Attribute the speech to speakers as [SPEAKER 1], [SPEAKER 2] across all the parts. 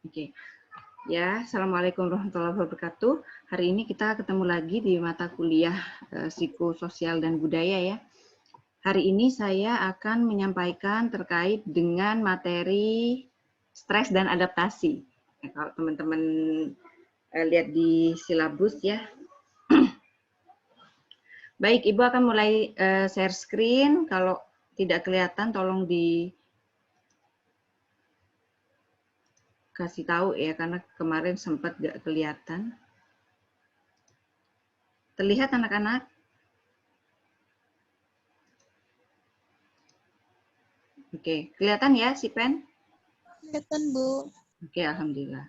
[SPEAKER 1] Oke. Ya, Assalamualaikum warahmatullahi wabarakatuh. Hari ini kita ketemu lagi di mata kuliah Psikososial dan Budaya ya. Hari ini saya akan menyampaikan terkait dengan materi stres dan adaptasi. Ya, kalau teman-teman lihat di silabus ya. Baik, Ibu akan mulai share screen. Kalau tidak kelihatan tolong dikasih tahu ya, karena kemarin sempat nggak kelihatan. Terlihat anak-anak? Oke, kelihatan ya si pen?
[SPEAKER 2] Kelihatan, Bu.
[SPEAKER 1] Oke, alhamdulillah.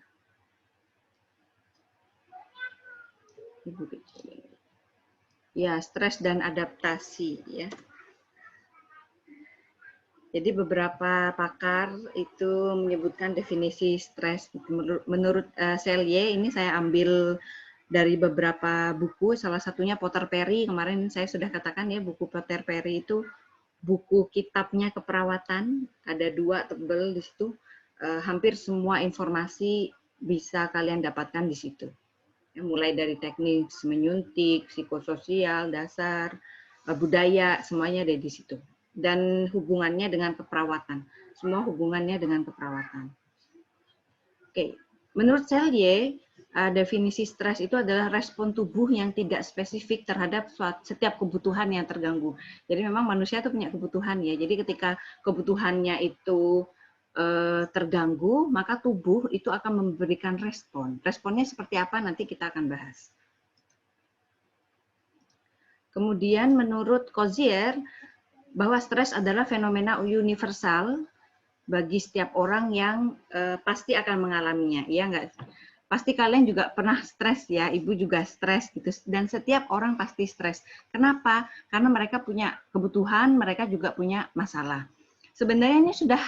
[SPEAKER 1] Ibu kecil. Ya, stres dan adaptasi ya. Jadi beberapa pakar itu menyebutkan definisi stres. Menurut Selye, ini saya ambil dari beberapa buku, salah satunya Potter Perry. Kemarin saya sudah katakan ya, buku Potter Perry itu buku kitabnya keperawatan, ada 2 tebel di situ. Hampir semua informasi bisa kalian dapatkan di situ. Mulai dari teknik menyuntik, psikososial, dasar, budaya, semuanya ada di situ. Dan hubungannya dengan keperawatan. Semua hubungannya dengan keperawatan. Oke, menurut Selye, definisi stres itu adalah respon tubuh yang tidak spesifik terhadap setiap kebutuhan yang terganggu. Jadi memang manusia itu punya kebutuhan ya. Jadi ketika kebutuhannya itu terganggu, maka tubuh itu akan memberikan respon. Responnya seperti apa nanti kita akan bahas. Kemudian menurut Cozier, bahwa stres adalah fenomena universal bagi setiap orang yang pasti akan mengalaminya, ya enggak? Pasti kalian juga pernah stres ya, Ibu juga stres gitu. Dan setiap orang pasti stres. Kenapa? Karena mereka punya kebutuhan, mereka juga punya masalah. Sebenarnya ini sudah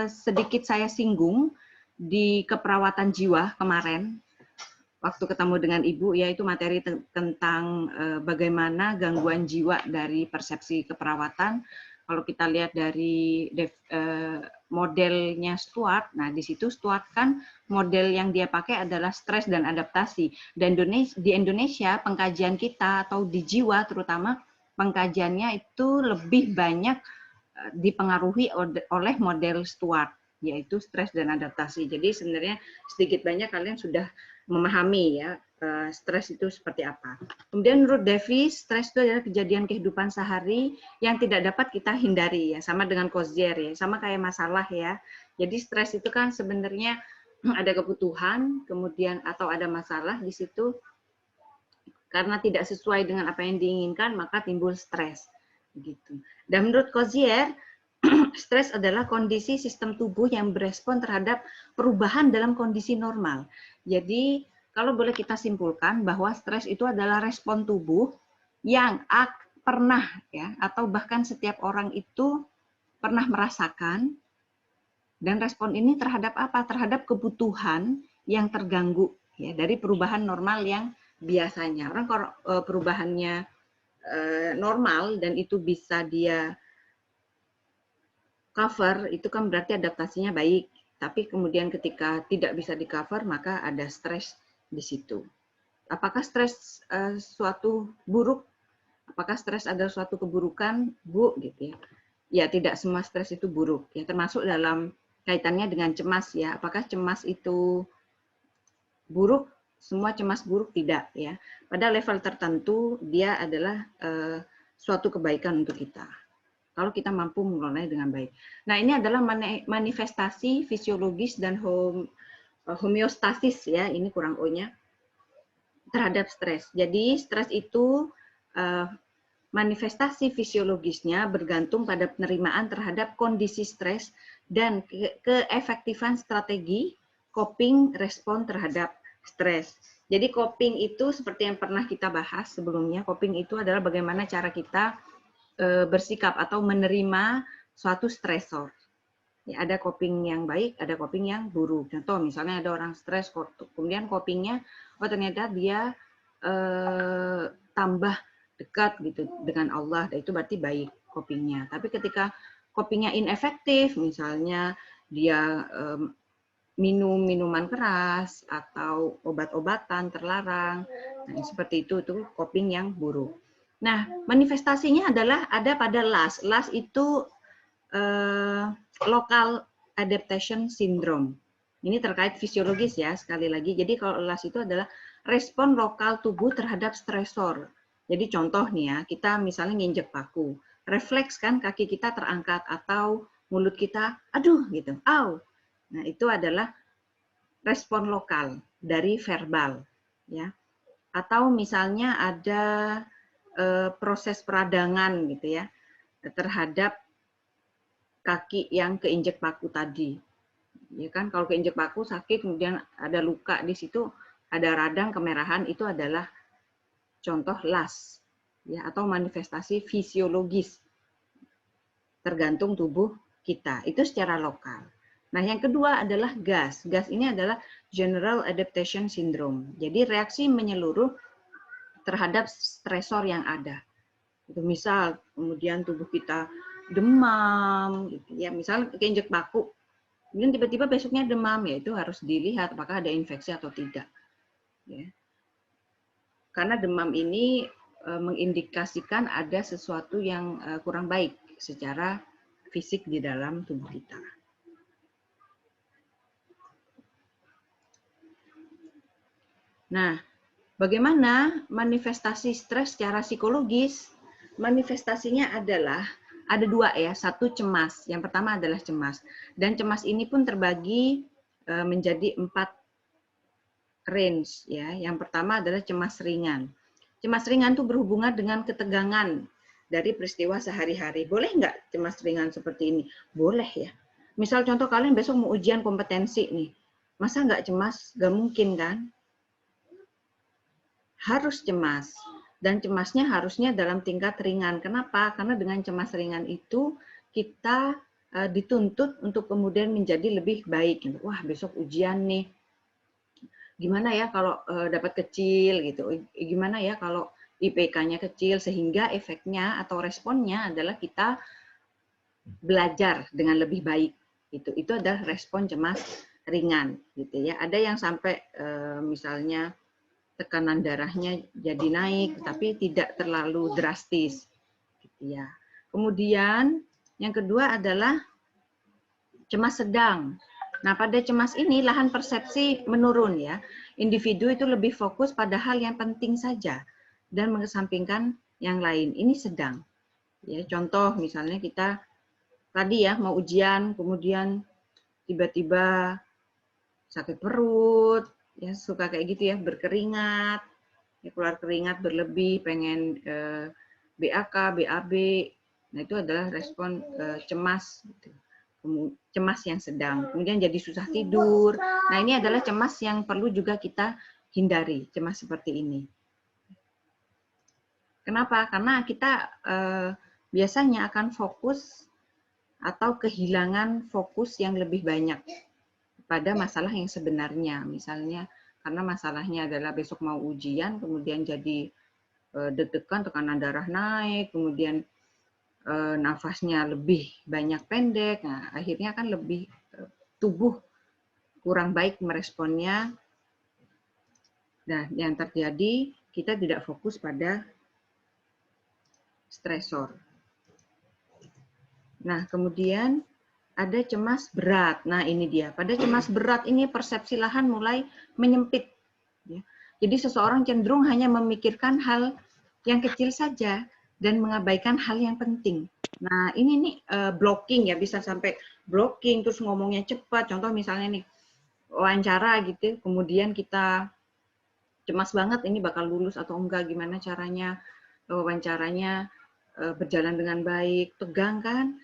[SPEAKER 1] sedikit saya singgung di keperawatan jiwa kemarin, waktu ketemu dengan Ibu, yaitu materi tentang bagaimana gangguan jiwa dari persepsi keperawatan. Kalau kita lihat dari modelnya Stuart, nah di situ Stuart kan model yang dia pakai adalah stres dan adaptasi. Dan di Indonesia pengkajian kita atau di jiwa terutama pengkajiannya itu lebih banyak dipengaruhi oleh model Stuart, yaitu stres dan adaptasi. Jadi sebenarnya sedikit banyak kalian sudah memahami ya stres itu seperti apa. Kemudian menurut Davis, stres itu adalah kejadian kehidupan sehari yang tidak dapat kita hindari ya, sama dengan Cozier ya, sama kayak masalah ya. Jadi stres itu kan sebenarnya ada kebutuhan, kemudian atau ada masalah di situ karena tidak sesuai dengan apa yang diinginkan, maka timbul stres. Begitu. Dan menurut Cozier, stres adalah kondisi sistem tubuh yang berespon terhadap perubahan dalam kondisi normal. Jadi, kalau boleh kita simpulkan bahwa stres itu adalah respon tubuh yang pernah ya atau bahkan setiap orang itu pernah merasakan, dan respon ini terhadap apa? Terhadap kebutuhan yang terganggu ya dari perubahan normal yang biasanya. Orang kalau perubahannya normal dan itu bisa dia cover, itu kan berarti adaptasinya baik. Tapi kemudian ketika tidak bisa di cover, maka ada stres di situ. Apakah stres suatu buruk? Apakah stres adalah suatu keburukan, Bu? Gitu ya. Ya, tidak semua stres itu buruk. Ya, termasuk dalam kaitannya dengan cemas ya. Apakah cemas itu buruk? Semua cemas buruk tidak ya. Pada level tertentu dia adalah suatu kebaikan untuk kita, kalau kita mampu mengelolanya dengan baik. Nah, ini adalah manifestasi fisiologis dan homeostasis ya, ini kurang O-nya, terhadap stres. Jadi stres itu manifestasi fisiologisnya bergantung pada penerimaan terhadap kondisi stres dan keefektifan strategi coping respon terhadap stres. Jadi coping itu seperti yang pernah kita bahas sebelumnya, coping itu adalah bagaimana cara kita bersikap atau menerima suatu stresor. Ya, ada coping yang baik, ada coping yang buruk. Contoh, misalnya ada orang stres, kemudian copingnya, oh ternyata dia tambah dekat gitu dengan Allah, itu berarti baik copingnya. Tapi ketika copingnya inefektif, misalnya dia minum minuman keras atau obat-obatan terlarang. Nah, seperti itu coping yang buruk. Nah, manifestasinya adalah ada pada LAS. LAS itu local adaptation syndrome. Ini terkait fisiologis ya, sekali lagi. Jadi kalau LAS itu adalah respon lokal tubuh terhadap stresor. Jadi contoh nih ya, kita misalnya nginjek paku. Refleks kan kaki kita terangkat atau mulut kita, aduh gitu, au. Nah, itu adalah respon lokal dari verbal, ya. Atau misalnya ada proses peradangan gitu ya terhadap kaki yang keinjek paku tadi. Ya kan, kalau keinjek paku sakit, kemudian ada luka di situ, ada radang kemerahan, itu adalah contoh LAS, ya, atau manifestasi fisiologis tergantung tubuh kita. Itu secara lokal. Nah, yang kedua adalah GAS. GAS ini adalah General Adaptation Syndrome. Jadi reaksi menyeluruh terhadap stresor yang ada. Itu misal kemudian tubuh kita demam, gitu ya. Misal keinjek paku, kemudian tiba-tiba besoknya demam, ya itu harus dilihat apakah ada infeksi atau tidak. Ya. Karena demam ini mengindikasikan ada sesuatu yang kurang baik secara fisik di dalam tubuh kita. Nah, bagaimana manifestasi stres secara psikologis? Manifestasinya adalah ada dua ya, satu cemas. Yang pertama adalah cemas. Dan cemas ini pun terbagi menjadi 4 range ya. Yang pertama adalah cemas ringan. Cemas ringan itu berhubungan dengan ketegangan dari peristiwa sehari-hari. Boleh nggak cemas ringan seperti ini? Boleh ya. Misal contoh kalian besok mau ujian kompetensi nih. Masa nggak cemas? Nggak mungkin kan? Harus cemas. Dan cemasnya harusnya dalam tingkat ringan. Kenapa? Karena dengan cemas ringan itu kita dituntut untuk kemudian menjadi lebih baik. Wah, besok ujian nih. Gimana ya kalau dapat kecil gitu. Gimana ya kalau IPK-nya kecil, sehingga efeknya atau responnya adalah kita belajar dengan lebih baik. Itu adalah respon cemas ringan gitu ya. Ada yang sampai misalnya tekanan darahnya jadi naik, tapi tidak terlalu drastis, gitu ya. Kemudian yang kedua adalah cemas sedang. Nah, pada cemas ini lahan persepsi menurun ya. Individu itu lebih fokus pada hal yang penting saja dan mengesampingkan yang lain. Ini sedang. Ya, contoh misalnya kita tadi ya mau ujian, kemudian tiba-tiba sakit perut, ya suka kayak gitu ya, berkeringat, ya, keluar keringat berlebih, pengen BAK, BAB. Nah, itu adalah respon cemas, cemas yang sedang. Kemudian jadi susah tidur. Nah, ini adalah cemas yang perlu juga kita hindari, cemas seperti ini. Kenapa? Karena kita biasanya akan fokus atau kehilangan fokus yang lebih banyak pada masalah yang sebenarnya. Misalnya karena masalahnya adalah besok mau ujian, kemudian jadi deg-degan, tekanan darah naik, kemudian nafasnya lebih banyak pendek. Nah, akhirnya kan lebih tubuh kurang baik meresponnya. Nah, yang terjadi kita tidak fokus pada stresor. Nah, kemudian ada cemas berat. Nah, ini dia. Pada cemas berat ini persepsi lahan mulai menyempit. Ya. Jadi seseorang cenderung hanya memikirkan hal yang kecil saja dan mengabaikan hal yang penting. Nah, ini nih blocking ya, bisa sampai blocking, terus ngomongnya cepat. Contoh misalnya nih, wawancara gitu, kemudian kita cemas banget ini bakal lulus atau enggak, gimana caranya wawancaranya berjalan dengan baik, tegang kan?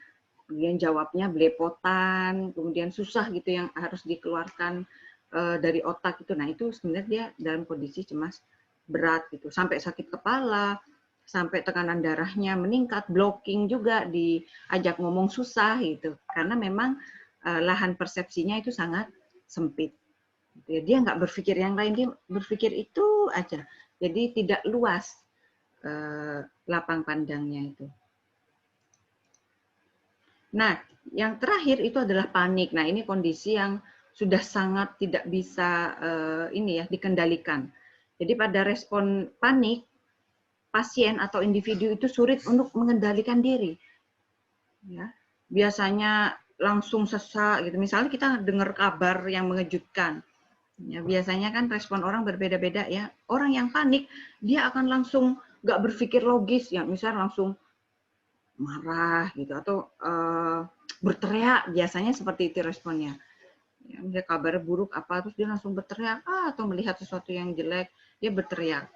[SPEAKER 1] Kemudian jawabnya belepotan, kemudian susah gitu yang harus dikeluarkan dari otak itu. Nah, itu sebenarnya dia dalam kondisi cemas berat gitu, sampai sakit kepala, sampai tekanan darahnya meningkat, blocking juga, diajak ngomong susah gitu. Karena memang lahan persepsinya itu sangat sempit. Dia nggak berpikir yang lain, dia berpikir itu aja. Jadi tidak luas lapang pandangnya itu. Nah, yang terakhir itu adalah panik. Nah, ini kondisi yang sudah sangat tidak bisa ini ya dikendalikan. Jadi pada respon panik, pasien atau individu itu sulit untuk mengendalikan diri. Ya, biasanya langsung sesak gitu. Misalnya kita dengar kabar yang mengejutkan. Ya, biasanya kan respon orang berbeda-beda ya. Orang yang panik, dia akan langsung nggak berpikir logis, ya misalnya langsung marah gitu atau berteriak. Biasanya seperti itu responnya. Ya, misalnya kabar buruk apa, terus dia langsung berteriak, atau melihat sesuatu yang jelek, dia berteriak.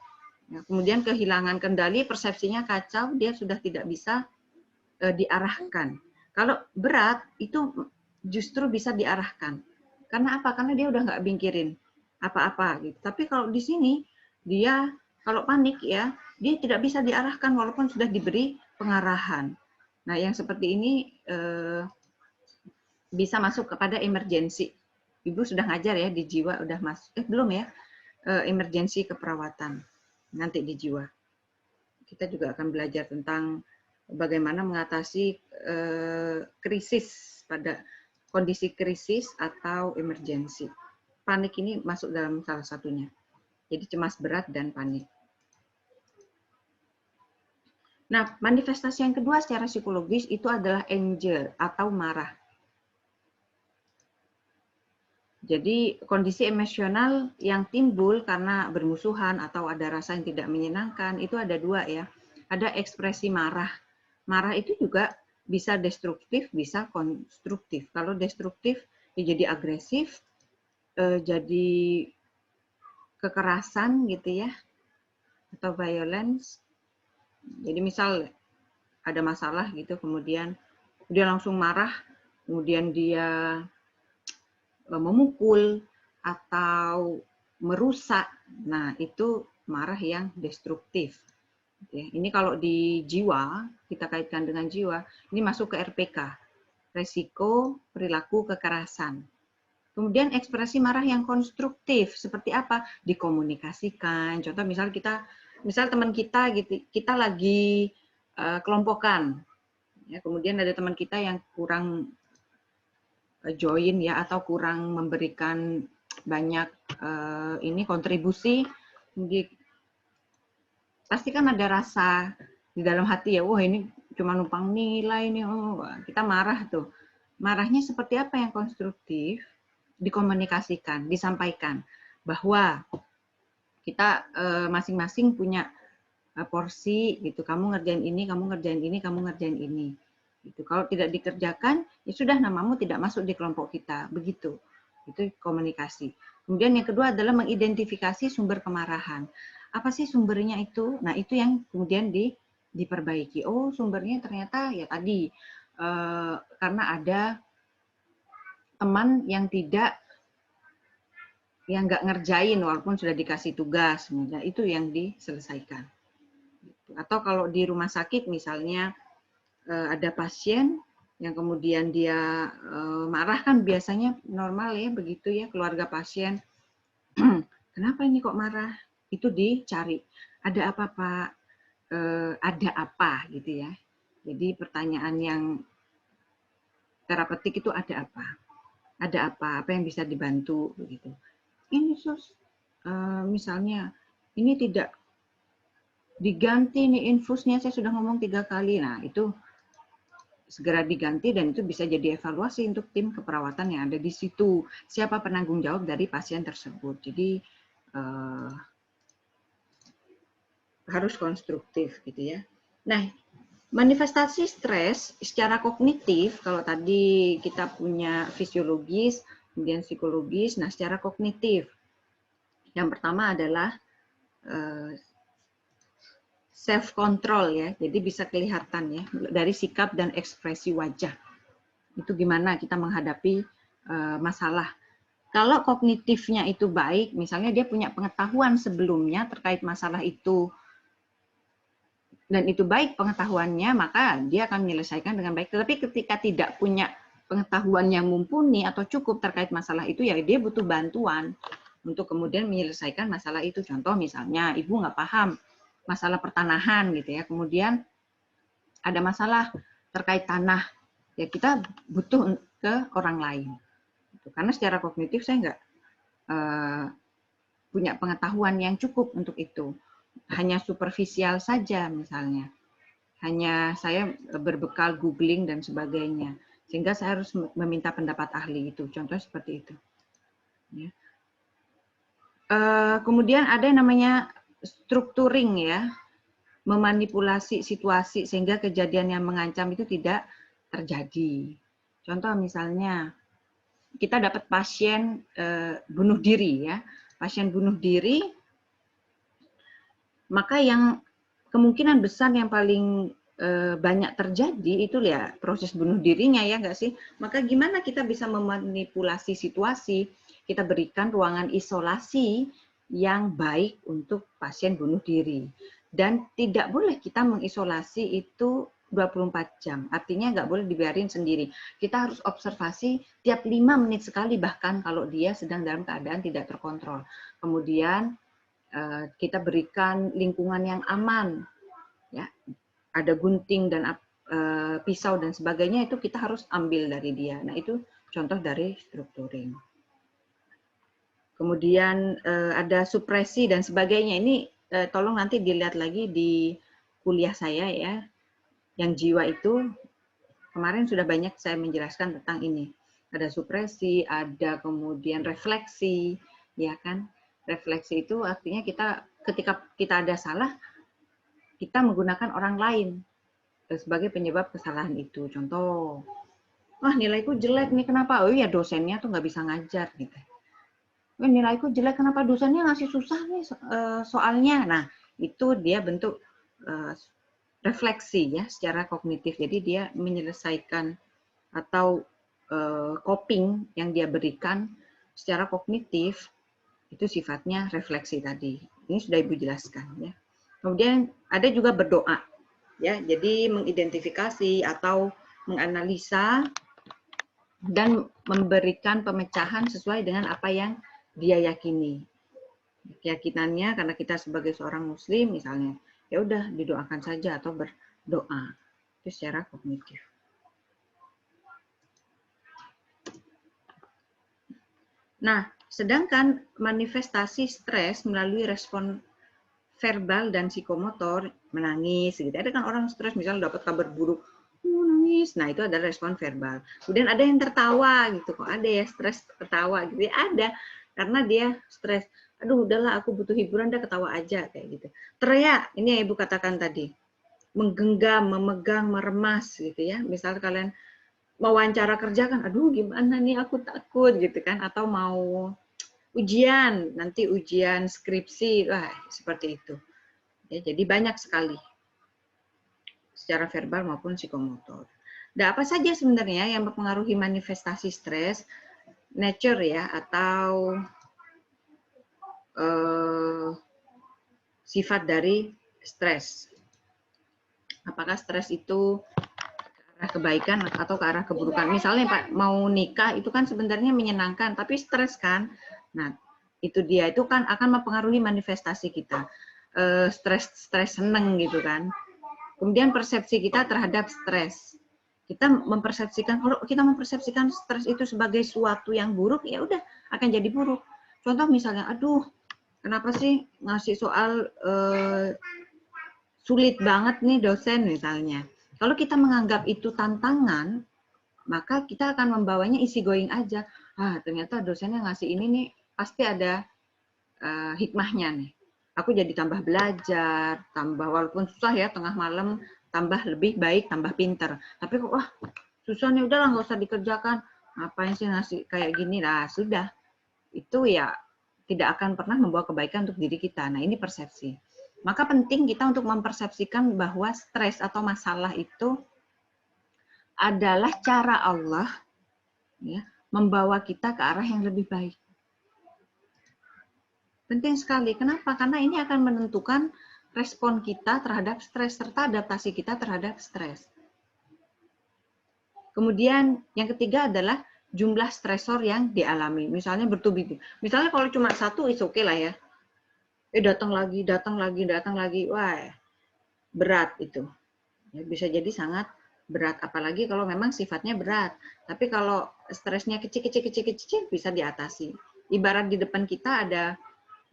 [SPEAKER 1] Ya, kemudian kehilangan kendali, persepsinya kacau, dia sudah tidak bisa diarahkan. Kalau berat itu justru bisa diarahkan. Karena apa? Karena dia udah nggak mikirin apa-apa gitu. Tapi kalau di sini dia kalau panik ya, dia tidak bisa diarahkan walaupun sudah diberi pengarahan. Nah, yang seperti ini bisa masuk kepada emergensi. Ibu sudah ngajar ya di jiwa, udah masuk. Belum ya, emergensi keperawatan nanti di jiwa. Kita juga akan belajar tentang bagaimana mengatasi krisis pada kondisi krisis atau emergensi. Panik ini masuk dalam salah satunya. Jadi cemas berat dan panik. Nah, manifestasi yang kedua secara psikologis itu adalah anger atau marah. Jadi kondisi emosional yang timbul karena bermusuhan atau ada rasa yang tidak menyenangkan itu ada dua ya. Ada ekspresi marah. Marah itu juga bisa destruktif, bisa konstruktif. Kalau destruktif ya jadi agresif, jadi kekerasan gitu ya, atau violence. Jadi misal ada masalah gitu, kemudian dia langsung marah, kemudian dia memukul atau merusak. Nah, itu marah yang destruktif. Ini kalau di jiwa, kita kaitkan dengan jiwa, ini masuk ke RPK, resiko perilaku kekerasan. Kemudian ekspresi marah yang konstruktif, seperti apa? Dikomunikasikan. Contoh misal teman kita gitu, kita lagi kelompokan, ya, kemudian ada teman kita yang kurang join ya atau kurang memberikan banyak ini kontribusi, pasti kan ada rasa di dalam hati ya, wah ini cuma numpang nilai nih, kita marah tuh. Marahnya seperti apa yang konstruktif? Dikomunikasikan, disampaikan bahwa kita masing-masing punya porsi gitu. Kamu ngerjain ini, kamu ngerjain ini, kamu ngerjain ini. Gitu. Kalau tidak dikerjakan, ya sudah namamu tidak masuk di kelompok kita. Begitu. Itu komunikasi. Kemudian yang kedua adalah mengidentifikasi sumber kemarahan. Apa sih sumbernya itu? Nah, itu yang kemudian diperbaiki. Oh, sumbernya ternyata ya tadi karena ada teman yang nggak ngerjain walaupun sudah dikasih tugas, nah, itu yang diselesaikan. Atau kalau di rumah sakit misalnya ada pasien yang kemudian dia marah, kan biasanya normal ya begitu ya keluarga pasien. Kenapa ini kok marah? Itu dicari. Ada apa Pak? Ada apa gitu ya. Jadi pertanyaan yang terapeutik itu ada apa? Ada apa? Apa yang bisa dibantu begitu. Ini sus, misalnya ini tidak diganti nih infusnya, saya sudah ngomong 3 kali. Nah, itu segera diganti dan itu bisa jadi evaluasi untuk tim keperawatan yang ada di situ. Siapa penanggung jawab dari pasien tersebut. Jadi harus konstruktif gitu ya. Nah, manifestasi stres secara kognitif, kalau tadi kita punya fisiologis, kemudian psikologis, nah secara kognitif. Yang pertama adalah self control ya, jadi bisa kelihatan ya dari sikap dan ekspresi wajah. Itu gimana kita menghadapi masalah. Kalau kognitifnya itu baik, misalnya dia punya pengetahuan sebelumnya terkait masalah itu, dan itu baik pengetahuannya, maka dia akan menyelesaikan dengan baik. Tetapi ketika tidak punya pengetahuan yang mumpuni atau cukup terkait masalah itu, ya dia butuh bantuan untuk kemudian menyelesaikan masalah itu. Contoh misalnya, ibu nggak paham masalah pertanahan gitu ya, kemudian ada masalah terkait tanah, ya kita butuh ke orang lain. Gitu. Karena secara kognitif saya nggak punya pengetahuan yang cukup untuk itu. Hanya superficial saja misalnya. Hanya saya berbekal googling dan sebagainya. Sehingga saya harus meminta pendapat ahli itu. Contohnya seperti itu. Ya. Kemudian ada yang namanya structuring ya. Memanipulasi situasi sehingga kejadian yang mengancam itu tidak terjadi. Contoh misalnya, kita dapat pasien bunuh diri ya. Pasien bunuh diri, maka yang kemungkinan besar yang paling banyak terjadi itu ya proses bunuh dirinya ya nggak sih? Maka gimana kita bisa memanipulasi situasi? Kita berikan ruangan isolasi yang baik untuk pasien bunuh diri. Dan tidak boleh kita mengisolasi itu 24 jam. Artinya nggak boleh dibiarin sendiri. Kita harus observasi tiap 5 menit sekali bahkan kalau dia sedang dalam keadaan tidak terkontrol. Kemudian kita berikan lingkungan yang aman, ya ada gunting dan pisau dan sebagainya itu kita harus ambil dari dia. Nah itu contoh dari structuring. Kemudian ada supresi dan sebagainya. Ini tolong nanti dilihat lagi di kuliah saya ya, yang jiwa itu kemarin sudah banyak saya menjelaskan tentang ini. Ada supresi, ada kemudian refleksi, ya kan? Refleksi itu artinya kita ketika kita ada salah, kita menggunakan orang lain sebagai penyebab kesalahan itu. Contoh, wah nilaiku jelek nih kenapa? Oh iya dosennya tuh nggak bisa ngajar gitu. Wah nilaiku jelek kenapa dosennya ngasih susah nih soalnya. Nah itu dia bentuk refleksi ya secara kognitif. Jadi dia menyelesaikan atau coping yang dia berikan secara kognitif itu sifatnya refleksi tadi. Ini sudah Ibu jelaskan ya. Kemudian ada juga berdoa ya. Jadi mengidentifikasi atau menganalisa dan memberikan pemecahan sesuai dengan apa yang dia yakini. Keyakinannya karena kita sebagai seorang muslim misalnya, ya udah didoakan saja atau berdoa. Itu secara kognitif. Nah, sedangkan manifestasi stres melalui respon verbal dan psikomotor, menangis gitu. Ada kan orang stres misalnya dapat kabar buruk, nangis. Nah, itu adalah respon verbal. Kemudian ada yang tertawa gitu. Kok ada ya stres tertawa gitu. Ya, ada karena dia stres. Aduh, udahlah aku butuh hiburan, dah ketawa aja kayak gitu. Teriak, ini yang Ibu katakan tadi. Menggenggam, memegang, meremas gitu ya. Misal kalian mau wawancara kerja kan, aduh gimana nih aku takut gitu kan, atau mau ujian, nanti ujian skripsi, wah seperti itu. Ya, jadi banyak sekali secara verbal maupun psikomotor. Nah, apa saja sebenarnya yang mempengaruhi manifestasi stres, nature ya, atau sifat dari stres. Apakah stres itu ke arah kebaikan atau ke arah keburukan? Misalnya Pak mau nikah itu kan sebenarnya menyenangkan, tapi stres kan. Nah, itu dia itu kan akan mempengaruhi manifestasi kita. Stres seneng gitu kan. Kemudian persepsi kita terhadap stres. Kita mempersepsikan, kalau kita mempersepsikan stres itu sebagai suatu yang buruk, ya udah akan jadi buruk. Contoh misalnya, aduh, kenapa sih ngasih soal sulit banget nih dosen misalnya. Kalau kita menganggap itu tantangan, maka kita akan membawanya easy going aja. Ah, ternyata dosennya ngasih ini nih, pasti ada hikmahnya nih. Aku jadi tambah belajar, tambah walaupun susah ya tengah malam, tambah lebih baik, tambah pinter. Tapi kok wah susah nih, udahlah nggak usah dikerjakan. Ngapain sih ngasih kayak gini? Nah sudah, itu ya tidak akan pernah membawa kebaikan untuk diri kita. Nah ini persepsi. Maka penting kita untuk mempersepsikan bahwa stres atau masalah itu adalah cara Allah ya, membawa kita ke arah yang lebih baik. Penting sekali. Kenapa? Karena ini akan menentukan respon kita terhadap stres serta adaptasi kita terhadap stres. Kemudian yang ketiga adalah jumlah stresor yang dialami. Misalnya bertubi-tubi. Misalnya kalau cuma satu, is oke lah ya. Datang lagi, datang lagi, datang lagi. Wah, berat itu. Ya, bisa jadi sangat berat. Apalagi kalau memang sifatnya berat. Tapi kalau stresnya kecil bisa diatasi. Ibarat di depan kita ada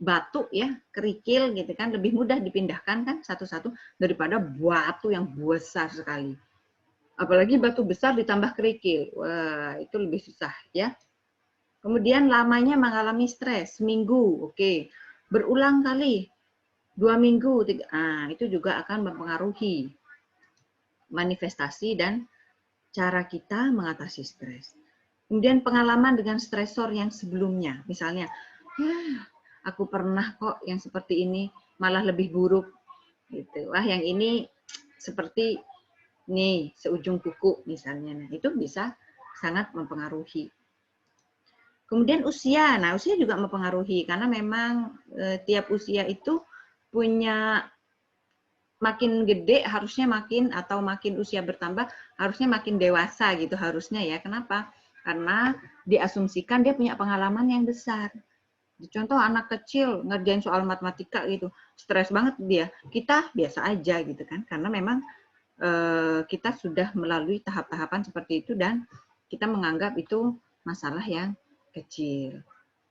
[SPEAKER 1] batu ya, kerikil gitu kan, lebih mudah dipindahkan kan satu-satu daripada batu yang besar sekali. Apalagi batu besar ditambah kerikil. Wah, itu lebih susah ya. Kemudian lamanya mengalami stres, seminggu, oke. Berulang kali, 2 minggu, 3, itu juga akan mempengaruhi manifestasi dan cara kita mengatasi stres. Kemudian pengalaman dengan stresor yang sebelumnya, misalnya, aku pernah kok yang seperti ini, malah lebih buruk. Gitu. Wah, yang ini seperti nih, seujung kuku misalnya. Nah, itu bisa sangat mempengaruhi. Kemudian usia, nah usia juga mempengaruhi karena memang tiap usia itu punya makin gede harusnya makin atau makin usia bertambah harusnya makin dewasa gitu harusnya ya. Kenapa? Karena diasumsikan dia punya pengalaman yang besar. Contoh anak kecil ngerjain soal matematika gitu, stres banget dia. Kita biasa aja gitu kan, karena memang kita sudah melalui tahap-tahapan seperti itu dan kita menganggap itu masalah yang kecil.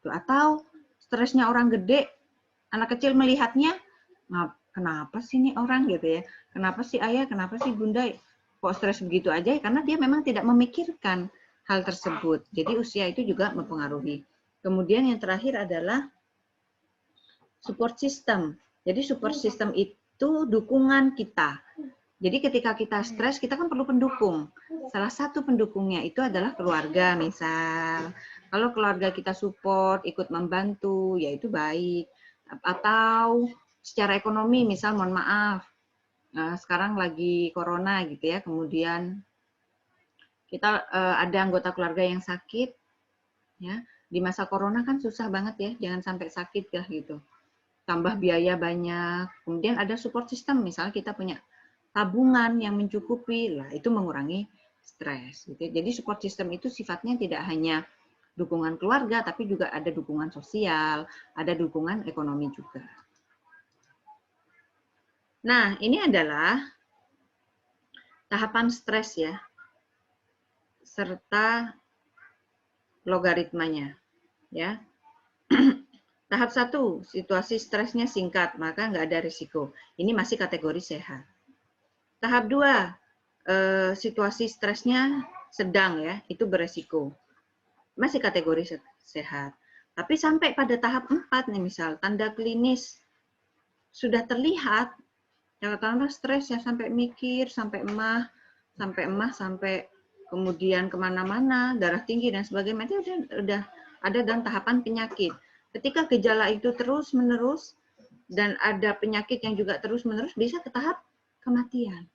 [SPEAKER 1] Atau stresnya orang gede, anak kecil melihatnya, kenapa sih ini orang gitu ya? Kenapa sih ayah, kenapa sih bunda kok stres begitu aja? Karena dia memang tidak memikirkan hal tersebut. Jadi usia itu juga mempengaruhi. Kemudian yang terakhir adalah support system. Jadi support system itu dukungan kita. Jadi ketika kita stres, kita kan perlu pendukung. Salah satu pendukungnya itu adalah keluarga, misal. Kalau keluarga kita support, ikut membantu, ya itu baik. Atau secara ekonomi, misal mohon maaf, sekarang lagi corona gitu ya, kemudian kita ada anggota keluarga yang sakit, ya di masa corona kan susah banget ya, jangan sampai sakit ya gitu. Tambah biaya banyak. Kemudian ada support system, misalnya kita punya tabungan yang mencukupi, lah itu mengurangi stres. Gitu. Jadi support system itu sifatnya tidak hanya dukungan keluarga, tapi juga ada dukungan sosial, ada dukungan ekonomi juga. Nah, ini adalah tahapan stres ya, serta logaritmanya. Ya. Tahap 1, situasi stresnya singkat, maka nggak ada risiko. Ini masih kategori sehat. Tahap 2, situasi stresnya sedang ya, itu beresiko. Masih kategori sehat. Tapi sampai pada tahap 4 nih misal, tanda klinis sudah terlihat, katakanlah stres ya sampai mikir, sampai emah, sampai kemudian kemana-mana, darah tinggi dan sebagainya, itu udah ada dalam tahapan penyakit. Ketika gejala itu terus-menerus dan ada penyakit yang juga terus-menerus, bisa ke tahap kematian.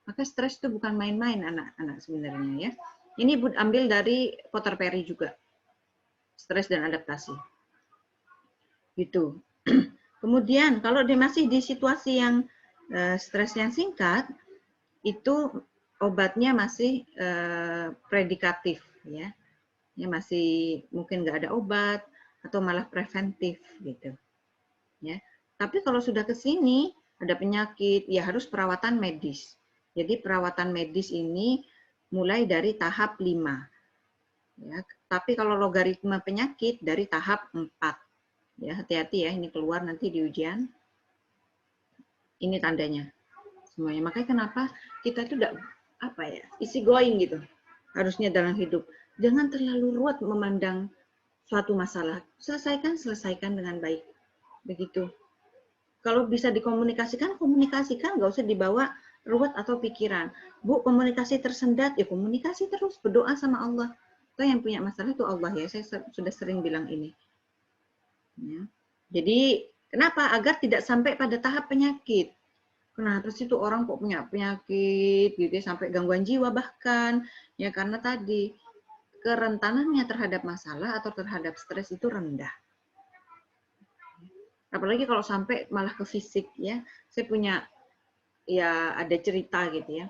[SPEAKER 1] Maka stres itu bukan main-main anak-anak sebenarnya ya. Ini ambil dari Potter Perry juga. Stres dan adaptasi. Gitu. Kemudian kalau dia masih di situasi yang stres yang singkat, itu obatnya masih predikatif ya. Ya masih mungkin nggak ada obat atau malah preventif gitu. Ya. Tapi kalau sudah ke sini ada penyakit, ya harus perawatan medis. Jadi perawatan medis ini mulai dari tahap 5. Ya, tapi kalau logaritma penyakit dari tahap 4. Ya, hati-hati ya, ini keluar nanti di ujian. Ini tandanya. Semuanya. Makanya kenapa kita itu tidak easy going gitu. Harusnya dalam hidup. Jangan terlalu ruwet memandang suatu masalah. Selesaikan dengan baik. Begitu. Kalau bisa dikomunikasikan, komunikasikan, nggak usah dibawa ruwet atau pikiran. Bu, komunikasi tersendat, ya komunikasi terus, berdoa sama Allah. Itu yang punya masalah itu Allah ya, saya sudah sering bilang ini. Ya. Jadi, kenapa? Agar tidak sampai pada tahap penyakit. Kenapa sih tuh orang kok punya penyakit, gitu ya, sampai gangguan jiwa bahkan, ya karena tadi, kerentanannya terhadap masalah atau terhadap stres itu rendah. Apalagi kalau sampai malah ke fisik ya. Saya punya ya ada cerita gitu ya.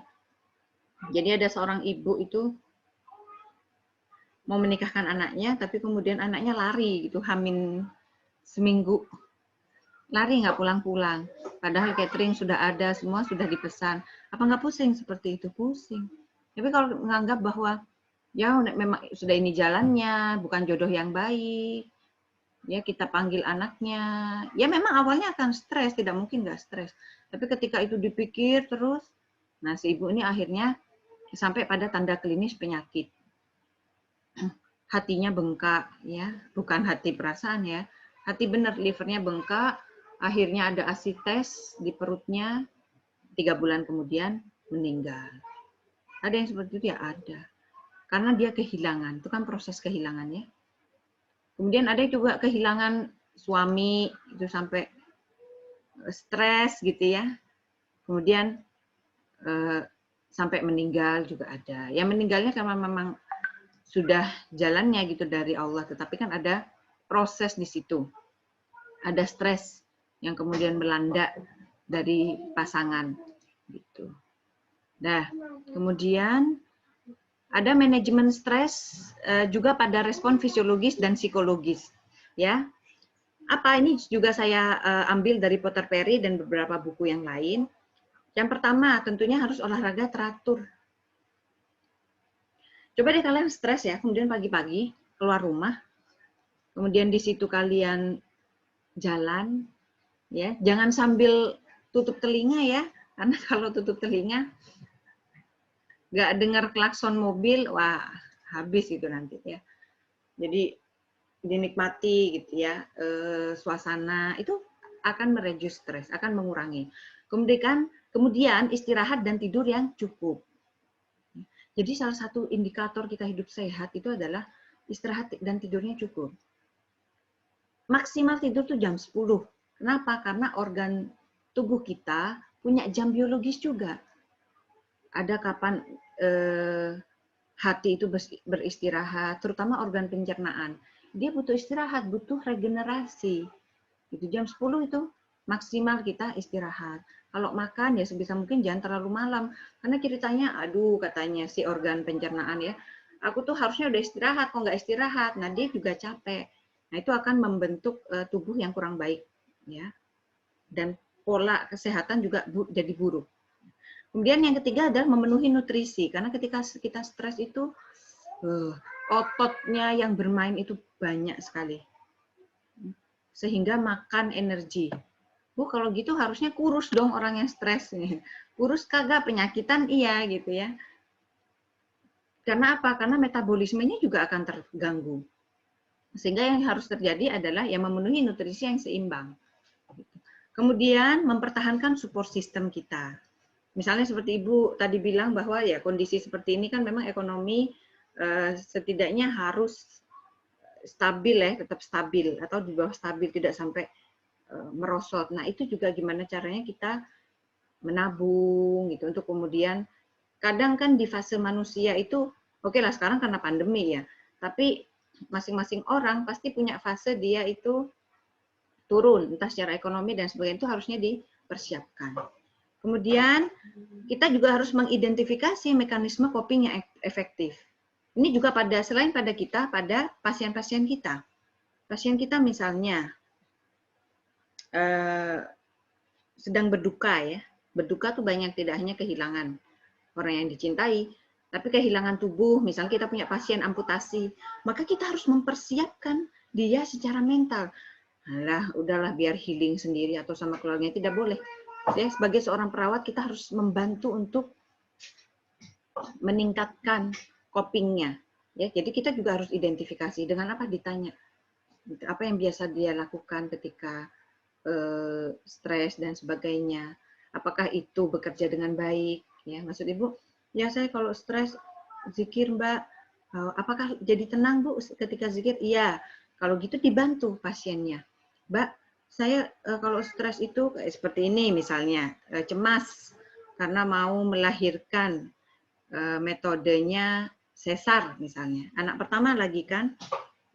[SPEAKER 1] Jadi ada seorang ibu itu mau menikahkan anaknya, tapi kemudian anaknya lari gitu, hamil seminggu. Lari nggak pulang-pulang. Padahal catering sudah ada, semua sudah dipesan. Apa nggak pusing seperti itu? Pusing. Tapi kalau menganggap bahwa Ya memang sudah ini jalannya, bukan jodoh yang baik. Ya kita panggil anaknya. Ya memang awalnya akan stres, tidak mungkin nggak stres. Tapi ketika itu dipikir terus, nah si ibu ini akhirnya sampai pada tanda klinis penyakit. Hatinya bengkak, ya, bukan hati perasaan ya. Hati benar, livernya bengkak, akhirnya ada asites di perutnya, 3 bulan kemudian meninggal. Ada yang seperti itu ya ada. Karena dia kehilangan, itu kan proses kehilangan ya. Kemudian ada juga kehilangan suami, itu sampai stres gitu ya. Kemudian sampai meninggal juga ada. Yang meninggalnya karena memang sudah jalannya gitu dari Allah, tetapi kan ada proses di situ. Ada stres yang kemudian melanda dari pasangan gitu. Nah, kemudian ada manajemen stres juga pada respon fisiologis dan psikologis, ya. Apa ini juga saya ambil dari Potter Perry dan beberapa buku yang lain. Yang pertama, tentunya harus olahraga teratur. Coba deh kalian stres ya, kemudian pagi-pagi keluar rumah, kemudian di situ kalian jalan, ya, jangan sambil tutup telinga ya, karena kalau tutup telinga nggak dengar klakson mobil, wah habis itu nanti ya. Jadi dinikmati gitu ya, suasana itu akan mereduce stres, akan mengurangi. Kemudian istirahat dan tidur yang cukup. Jadi salah satu indikator kita hidup sehat itu adalah istirahat dan tidurnya cukup. Maksimal tidur tuh jam 10. Kenapa? Karena organ tubuh kita punya jam biologis juga. Ada kapan hati itu beristirahat, terutama organ pencernaan. Dia butuh istirahat, butuh regenerasi. Itu jam 10 itu maksimal kita istirahat. Kalau makan ya sebisa mungkin jangan terlalu malam. Karena ceritanya, aduh katanya si organ pencernaan ya, aku tuh harusnya udah istirahat, kok nggak istirahat. Nah dia juga capek. Nah itu akan membentuk tubuh yang kurang baik, ya. Dan pola kesehatan juga jadi buruk. Kemudian yang ketiga adalah memenuhi nutrisi. Karena ketika kita stres itu, ototnya yang bermain itu banyak sekali. Sehingga makan energi. Bu, kalau gitu harusnya kurus dong orang yang stres. Kurus kagak, penyakitan iya gitu ya. Karena apa? Karena metabolismenya juga akan terganggu. Sehingga yang harus terjadi adalah yang memenuhi nutrisi yang seimbang. Kemudian mempertahankan support system kita. Misalnya seperti Ibu tadi bilang bahwa ya kondisi seperti ini kan memang ekonomi setidaknya harus stabil ya, tetap stabil atau di bawah stabil, tidak sampai merosot. Nah itu juga gimana caranya kita menabung gitu untuk kemudian kadang kan di fase manusia itu oke lah sekarang karena pandemi ya, tapi masing-masing orang pasti punya fase dia itu turun entah secara ekonomi dan sebagainya, itu harusnya dipersiapkan. Kemudian kita juga harus mengidentifikasi mekanisme coping yang efektif. Ini juga selain pada kita, pada pasien-pasien kita. Pasien kita misalnya sedang berduka ya. Berduka tuh banyak, tidak hanya kehilangan orang yang dicintai, tapi kehilangan tubuh. Misalnya kita punya pasien amputasi, maka kita harus mempersiapkan dia secara mental. Alah, udahlah biar healing sendiri atau sama keluarganya, tidak boleh. Ya, sebagai seorang perawat kita harus membantu untuk meningkatkan copingnya. Ya, jadi kita juga harus identifikasi dengan apa ditanya. Apa yang biasa dia lakukan ketika stres dan sebagainya. Apakah itu bekerja dengan baik? Ya, maksud Ibu, ya saya kalau stres zikir Mbak. Apakah jadi tenang Bu ketika zikir? Iya. Kalau gitu dibantu pasiennya. Mbak, saya kalau stres itu kayak seperti ini misalnya, cemas karena mau melahirkan, metodenya sesar misalnya. Anak pertama lagi kan.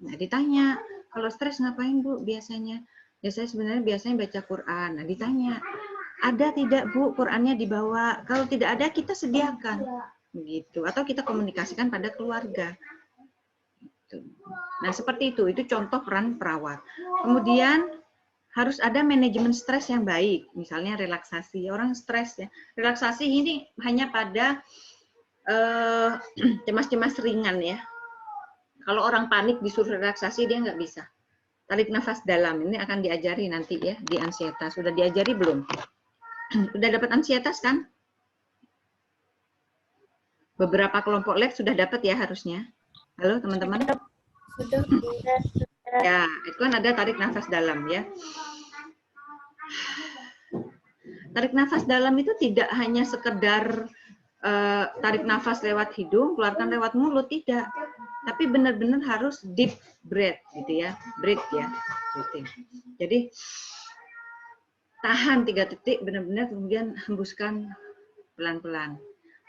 [SPEAKER 1] Nah, ditanya, kalau stres ngapain Bu biasanya? Ya saya sebenarnya biasanya baca Quran. Nah, ditanya, ada tidak Bu Qurannya dibawa? Kalau tidak ada kita sediakan. Begitu. Atau kita komunikasikan pada keluarga. Nah, seperti itu contoh peran perawat. Kemudian harus ada manajemen stres yang baik. Misalnya relaksasi. Orang stres ya. Relaksasi ini hanya pada cemas-cemas ringan ya. Kalau orang panik disuruh relaksasi dia nggak bisa. Tarik nafas dalam, ini akan diajari nanti ya di ansietas. Sudah diajari belum? Sudah dapat ansietas kan? Beberapa kelompok lab sudah dapat ya harusnya. Halo teman-teman?
[SPEAKER 2] Sudah.
[SPEAKER 1] Ya, itu kan ada tarik nafas dalam ya. Tarik nafas dalam itu tidak hanya sekedar tarik nafas lewat hidung, keluarkan lewat mulut, tidak. Tapi benar-benar harus deep breath gitu ya, breathe ya. Jadi tahan 3 detik, benar-benar kemudian hembuskan pelan-pelan.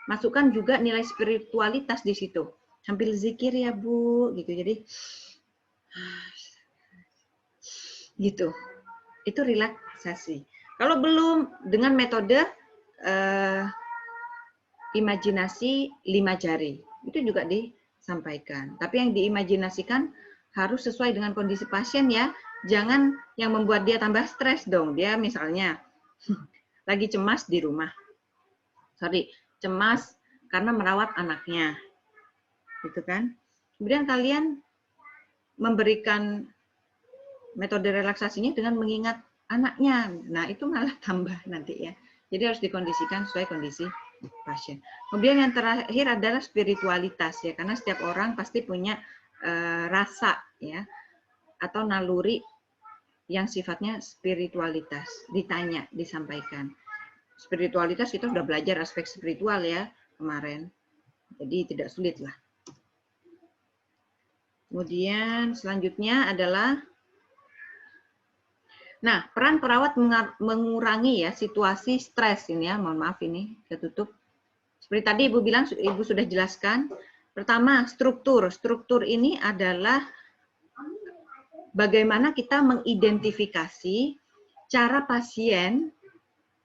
[SPEAKER 1] Masukkan juga nilai spiritualitas di situ. Sambil zikir ya Bu, gitu. Jadi gitu. Itu relaksasi. Kalau belum dengan metode imajinasi 5 jari, itu juga disampaikan. Tapi yang diimajinasikan harus sesuai dengan kondisi pasien ya. Jangan yang membuat dia tambah stres dong. Dia misalnya lagi cemas di rumah. Cemas karena merawat anaknya. Gitu kan? Kemudian kalian memberikan metode relaksasinya dengan mengingat anaknya. Nah, itu malah tambah nanti ya. Jadi harus dikondisikan sesuai kondisi pasien. Kemudian yang terakhir adalah spiritualitas ya, karena setiap orang pasti punya rasa ya atau naluri yang sifatnya spiritualitas. Ditanya, disampaikan. Spiritualitas kita sudah belajar aspek spiritual ya kemarin. Jadi tidak sulit lah. Kemudian selanjutnya adalah peran perawat mengurangi ya situasi stres ini ya. Mohon maaf ini ketutup. Seperti tadi Ibu bilang, Ibu sudah jelaskan. Pertama, struktur. Struktur ini adalah bagaimana kita mengidentifikasi cara pasien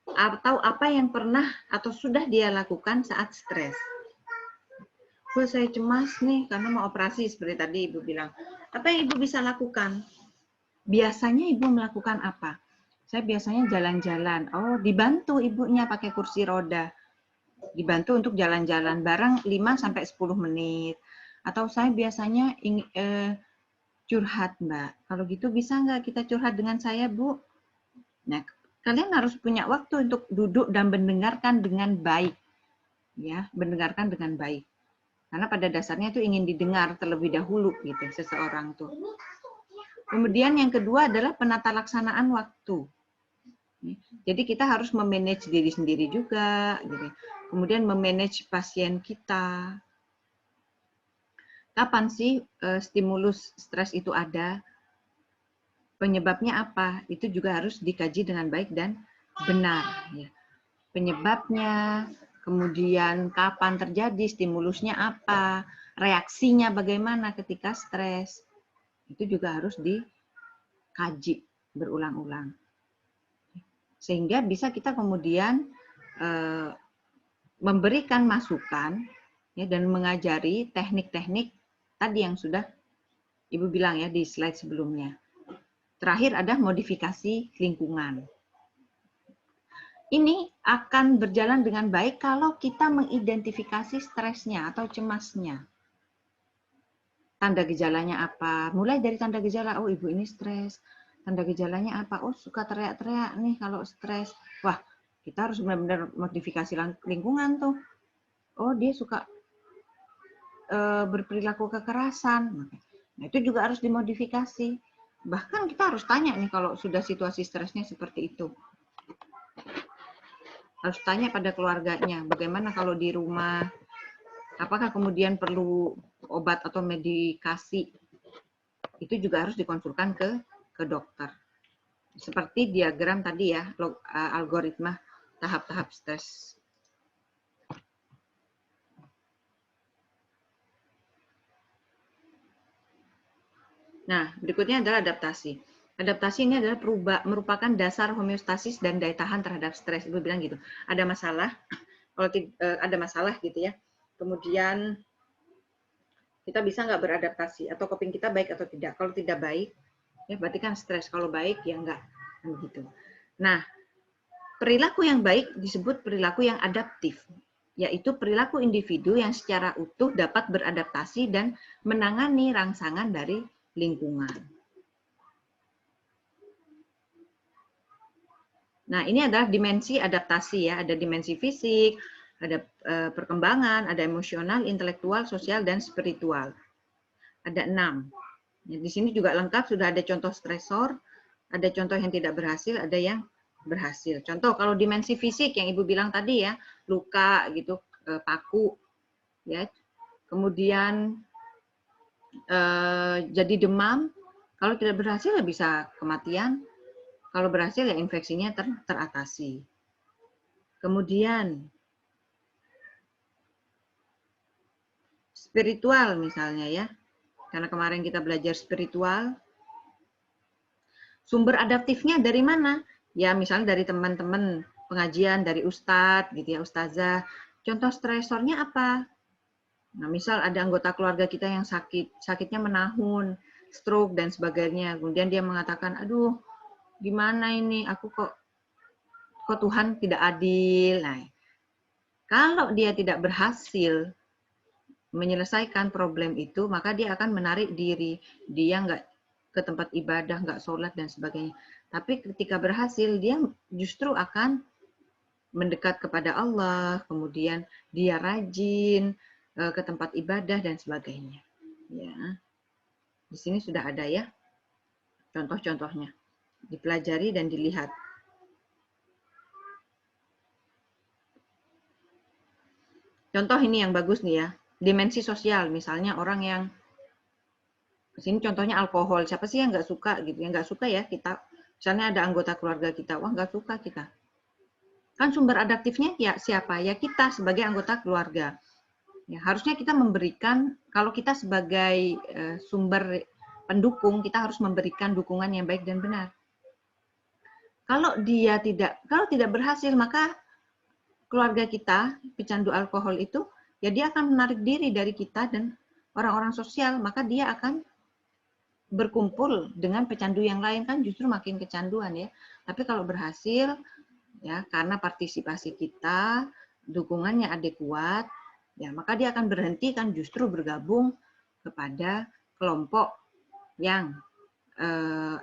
[SPEAKER 1] atau apa yang pernah atau sudah dia lakukan saat stres. Saya cemas nih karena mau operasi seperti tadi Ibu bilang. Apa yang Ibu bisa lakukan? Biasanya Ibu melakukan apa? Saya biasanya jalan-jalan. Oh, dibantu ibunya pakai kursi roda. Dibantu untuk jalan-jalan bareng 5-10 menit. Atau saya biasanya curhat, Mbak. Kalau gitu bisa nggak kita curhat dengan saya, Bu? Nah, kalian harus punya waktu untuk duduk dan mendengarkan dengan baik. Ya, mendengarkan dengan baik. Karena pada dasarnya itu ingin didengar terlebih dahulu gitu seseorang tuh. Kemudian yang kedua adalah penata laksanaan waktu. Jadi kita harus memanage diri sendiri juga, gitu. Kemudian memanage pasien kita. Kapan sih stimulus stres itu ada? Penyebabnya apa? Itu juga harus dikaji dengan baik dan benar. Ya. Penyebabnya, kemudian kapan terjadi, stimulusnya apa, reaksinya bagaimana ketika stres. Itu juga harus dikaji berulang-ulang. Sehingga bisa kita kemudian memberikan masukan ya, dan mengajari teknik-teknik tadi yang sudah Ibu bilang ya di slide sebelumnya. Terakhir ada modifikasi lingkungan. Ini akan berjalan dengan baik kalau kita mengidentifikasi stresnya atau cemasnya. Tanda gejalanya apa? Mulai dari tanda gejala, oh Ibu ini stres. Tanda gejalanya apa? Oh suka teriak-teriak nih kalau stres. Wah, kita harus benar-benar modifikasi lingkungan tuh. Oh dia suka berperilaku kekerasan. Nah, itu juga harus dimodifikasi. Bahkan kita harus tanya nih kalau sudah situasi stresnya seperti itu. Harus tanya pada keluarganya, bagaimana kalau di rumah, apakah kemudian perlu obat atau medikasi. Itu juga harus dikonsulkan ke dokter. Seperti diagram tadi ya, algoritma tahap-tahap stres. Nah, berikutnya adalah adaptasi. Adaptasi ini adalah merupakan dasar homeostasis dan daya tahan terhadap stres. Ibu bilang gitu. Ada masalah, kalau ada masalah gitu ya. Kemudian kita bisa nggak beradaptasi atau coping kita baik atau tidak. Kalau tidak baik, ya berarti kan stres. Kalau baik ya enggak. Gitu. Nah, perilaku yang baik disebut perilaku yang adaptif. yaitu perilaku individu yang secara utuh dapat beradaptasi dan menangani rangsangan dari lingkungan. Nah, ini adalah dimensi adaptasi ya, ada dimensi fisik, ada perkembangan, ada emosional, intelektual, sosial, dan spiritual. Ada 6. Di sini juga lengkap, sudah ada contoh stresor, ada contoh yang tidak berhasil, ada yang berhasil. Contoh kalau dimensi fisik yang Ibu bilang tadi ya, luka gitu, paku, ya. Kemudian jadi demam, kalau tidak berhasil ya bisa kematian, kalau berhasil ya infeksinya teratasi. Kemudian spiritual misalnya ya, karena kemarin kita belajar spiritual, sumber adaptifnya dari mana? Ya misalnya dari teman-teman pengajian, dari ustadz gitu ya, ustazah. Contoh stresornya apa? Nah, misal ada anggota keluarga kita yang sakitnya menahun, stroke dan sebagainya. Kemudian dia mengatakan, aduh, gimana ini? Aku kok Tuhan tidak adil. Nah, kalau dia tidak berhasil menyelesaikan problem itu, maka dia akan menarik diri. Dia nggak ke tempat ibadah, nggak sholat dan sebagainya. Tapi ketika berhasil, dia justru akan mendekat kepada Allah, kemudian dia rajin ke tempat ibadah dan sebagainya. Ya, di sini sudah ada ya contoh-contohnya, dipelajari dan dilihat. Contoh ini yang bagus nih ya, dimensi sosial, misalnya orang yang di sini contohnya alkohol, siapa sih yang nggak suka gitu, yang nggak suka ya kita, misalnya ada anggota keluarga kita, wah nggak suka kita. Kan sumber adaptifnya ya siapa? Ya kita sebagai anggota keluarga. Ya, harusnya kita memberikan, kalau kita sebagai sumber pendukung, kita harus memberikan dukungan yang baik dan benar. Kalau tidak berhasil, maka keluarga kita pecandu alkohol itu, ya dia akan menarik diri dari kita dan orang-orang sosial, maka dia akan berkumpul dengan pecandu yang lain, kan justru makin kecanduan ya. Tapi kalau berhasil, ya karena partisipasi kita, dukungannya adekuat, ya maka dia akan berhenti kan justru bergabung kepada kelompok yang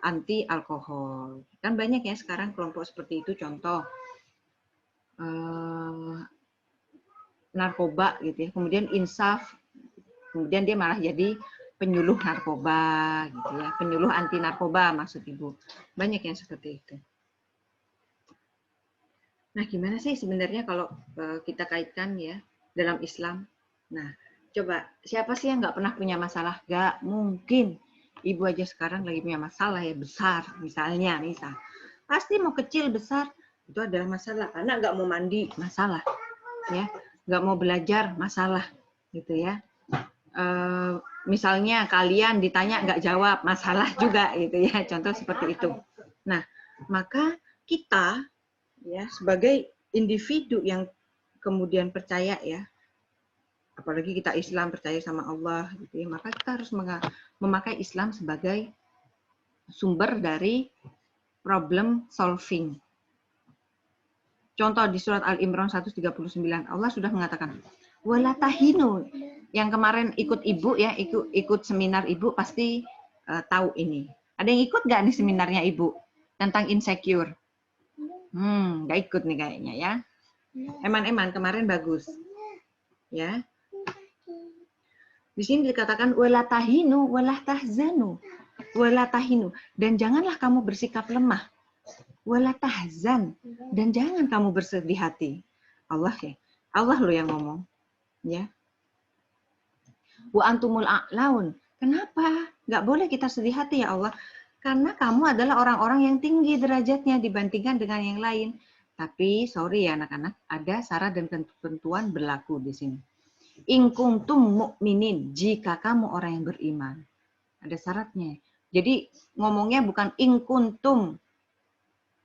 [SPEAKER 1] anti alkohol. Kan banyak ya sekarang kelompok seperti itu, contoh narkoba gitu ya, kemudian insaf, kemudian dia malah jadi penyuluh narkoba gitu ya, penyuluh anti narkoba maksud Ibu. Banyak yang seperti itu. Nah, gimana sih sebenarnya kalau kita kaitkan ya dalam Islam? Nah, coba siapa sih yang nggak pernah punya masalah? Nggak mungkin. Ibu aja sekarang lagi punya masalah ya besar, misalnya, pasti mau kecil besar itu adalah masalah. Anak nggak mau mandi, masalah, ya, nggak mau belajar, masalah, gitu ya. Misalnya kalian ditanya nggak jawab, masalah juga, gitu ya. Contoh seperti itu. Nah, maka kita ya sebagai individu yang kemudian percaya ya, apalagi kita Islam percaya sama Allah gitu ya, maka kita harus memakai Islam sebagai sumber dari problem solving. Contoh di surat Al-Imran 139, Allah sudah mengatakan wala tahinu. Yang kemarin ikut Ibu ya, ikut seminar Ibu pasti tahu ini. Ada yang ikut nggak nih seminarnya Ibu tentang insecure? Nggak ikut nih kayaknya ya. Eman kemarin bagus. Ya. Di sini dikatakan wala tahinu wala tahzanu. Wala tahinu, dan janganlah kamu bersikap lemah. Wala tahzan, dan jangan kamu bersedih hati. Allah ya. Allah loh yang ngomong. Ya. Wa antumul a'laun. Kenapa? Nggak boleh kita sedih hati ya Allah. Karena kamu adalah orang-orang yang tinggi derajatnya dibandingkan dengan yang lain. Tapi sorry ya anak-anak, ada syarat dan ketentuan berlaku di sini. In kuntum mu'minin, jika kamu orang yang beriman. Ada syaratnya. Jadi ngomongnya bukan in kuntum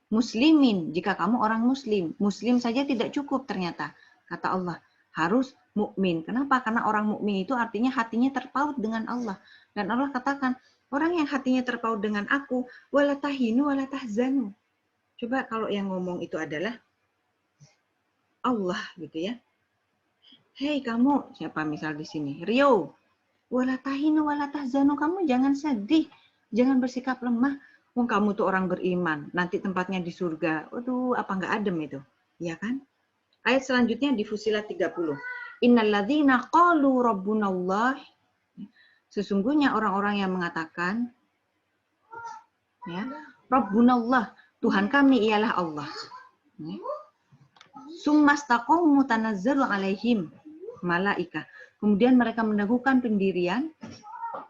[SPEAKER 1] muslimin, jika kamu orang muslim. Muslim saja tidak cukup ternyata. Kata Allah, harus mukmin. Kenapa? Karena orang mukmin itu artinya hatinya terpaut dengan Allah. Dan Allah katakan, orang yang hatinya terpaut dengan aku, wala tahinu wala tahzanu. Coba kalau yang ngomong itu adalah Allah gitu ya. hei kamu, siapa misal di sini, Rio, wala tahinu wala tahzanu, kamu jangan sedih, jangan bersikap lemah. Wong kamu tuh orang beriman, nanti tempatnya di surga. Waduh, apa nggak adem itu? Ya kan? Ayat selanjutnya di Fusilat 30. Innalladzina qalu rabbunallah. Sesungguhnya orang-orang yang mengatakan, ya, Rabbunallah, Tuhan kami ialah Allah. Summastaqamu tanazzalu alaihim malaika. Kemudian mereka meneguhkan pendirian,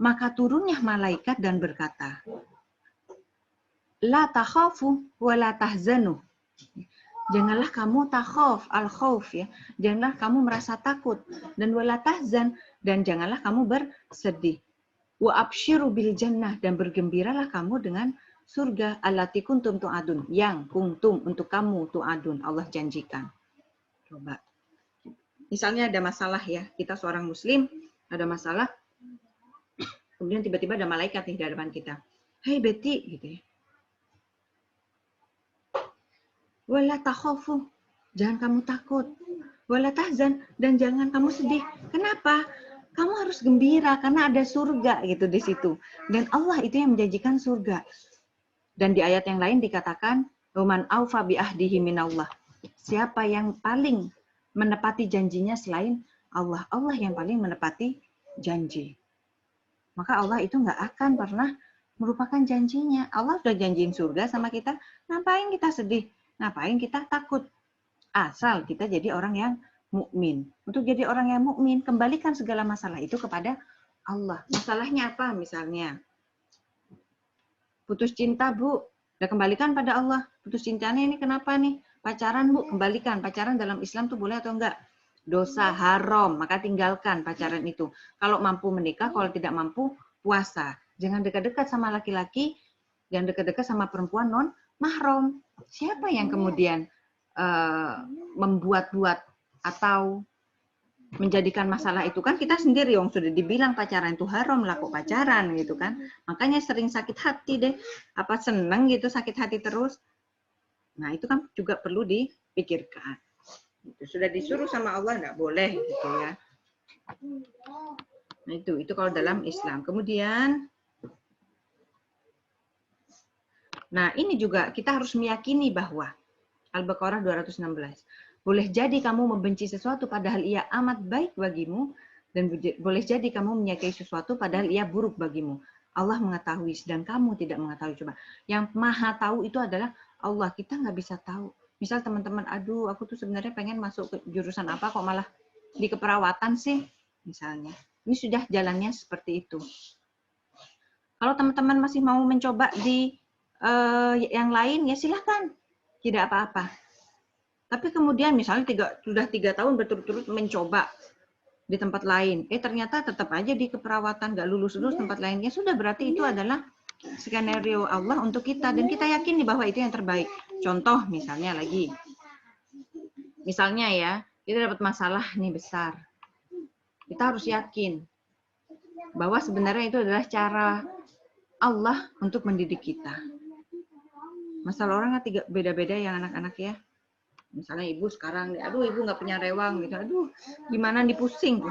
[SPEAKER 1] maka turunnya malaikat dan berkata, La takhafu wa la tahzanu. Janganlah kamu takhaf, al-khauf ya. Janganlah kamu merasa takut dan wala tahzan, dan janganlah kamu bersedih. Wa absyiru bil jannah, dan bergembiralah kamu dengan surga allati kuntum tu'adun, yang kuntum untuk kamu tu'adun, Allah janjikan. Coba. Misalnya ada masalah ya, kita seorang muslim, ada masalah, kemudian tiba-tiba ada malaikat di hadapan kita. Hei Betty, gitu ya. Wala takhafu, jangan kamu takut. Wala tahzan, dan jangan kamu sedih. Kenapa? Kamu harus gembira karena ada surga gitu di situ. Dan Allah itu yang menjanjikan surga. Dan di ayat yang lain dikatakan, "Waman aufa bi ahdihi minallah." Siapa yang paling menepati janjinya selain Allah? Allah yang paling menepati janji. Maka Allah itu nggak akan pernah merupakan janjinya. Allah sudah janjiin surga sama kita, ngapain kita sedih? Ngapain kita takut? Asal kita jadi orang yang mukmin. Untuk jadi orang yang mukmin, kembalikan segala masalah itu kepada Allah. Masalahnya apa misalnya? Putus cinta, Bu. Udah kembalikan pada Allah. Putus cintanya ini kenapa nih? Pacaran, Bu. Kembalikan. Pacaran dalam Islam tuh boleh atau enggak? Dosa, haram. Maka tinggalkan pacaran itu. Kalau mampu menikah, kalau tidak mampu, puasa. Jangan dekat-dekat sama laki-laki. Jangan dekat-dekat sama perempuan non-mahram. Siapa yang kemudian membuat-buat atau menjadikan masalah itu? Kan kita sendiri yang sudah dibilang pacaran itu haram, laku pacaran gitu kan. Makanya sering sakit hati deh. Apa seneng gitu sakit hati terus. Nah itu kan juga perlu dipikirkan. Sudah disuruh sama Allah nggak boleh gitu ya. Nah itu kalau dalam Islam. Kemudian, nah ini juga kita harus meyakini bahwa Al-Baqarah 216. Boleh jadi kamu membenci sesuatu padahal ia amat baik bagimu, dan boleh jadi kamu menyukai sesuatu padahal ia buruk bagimu. Allah mengetahui, sedang kamu tidak mengetahui. Coba, yang maha tahu itu adalah Allah. Kita nggak bisa tahu. Misal teman-teman, aduh aku tuh sebenarnya pengen masuk ke jurusan apa, kok malah di keperawatan sih, misalnya. Ini sudah jalannya seperti itu. Kalau teman-teman masih mau mencoba di yang lain, ya silahkan. Tidak apa-apa. Tapi kemudian misalnya sudah 3 tahun berturut-turut mencoba di tempat lain. Ternyata tetap aja di keperawatan, nggak lulus-lulus tempat lainnya. Sudah berarti itu adalah skenario Allah untuk kita. Dan kita yakin bahwa itu yang terbaik. Contoh misalnya lagi. Misalnya ya, kita dapat masalah nih besar. Kita harus yakin bahwa sebenarnya itu adalah cara Allah untuk mendidik kita. Masalah orang kan beda-beda yang anak-anak ya. Misalnya ibu sekarang, aduh ibu nggak punya rewang gitu, aduh gimana nih pusing.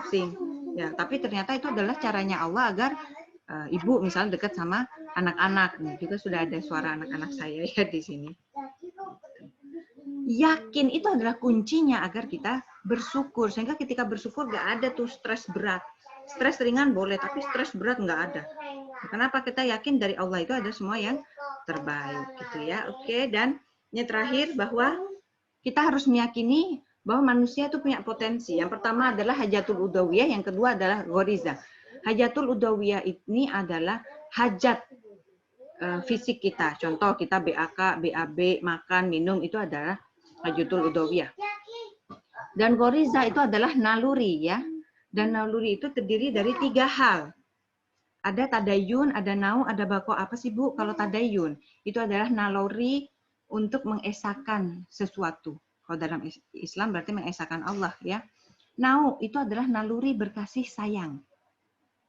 [SPEAKER 1] Ya, tapi ternyata itu adalah caranya Allah agar ibu misalnya dekat sama anak-anak. Juga sudah ada suara anak-anak saya ya di sini. Yakin itu adalah kuncinya agar kita bersyukur. Sehingga ketika bersyukur nggak ada tuh stres berat. Stres ringan boleh, tapi stres berat nggak ada. Kenapa? Kita yakin dari Allah itu ada semua yang terbaik gitu ya. Oke, dan yang terakhir bahwa kita harus meyakini bahwa manusia itu punya potensi. Yang pertama adalah hajatul udawiyah, yang kedua adalah ghoriza. Hajatul udawiyah ini adalah hajat fisik kita. Contoh kita BAK, BAB, makan, minum, itu adalah hajatul udawiyah. Dan ghoriza itu adalah naluri ya. Dan naluri itu terdiri dari 3 hal. Ada tadayun, ada nau, ada bako. Apa sih Bu? Kalau tadayun itu adalah naluri untuk mengesahkan sesuatu. Kalau dalam Islam berarti mengesahkan Allah ya. Nau itu adalah naluri berkasih sayang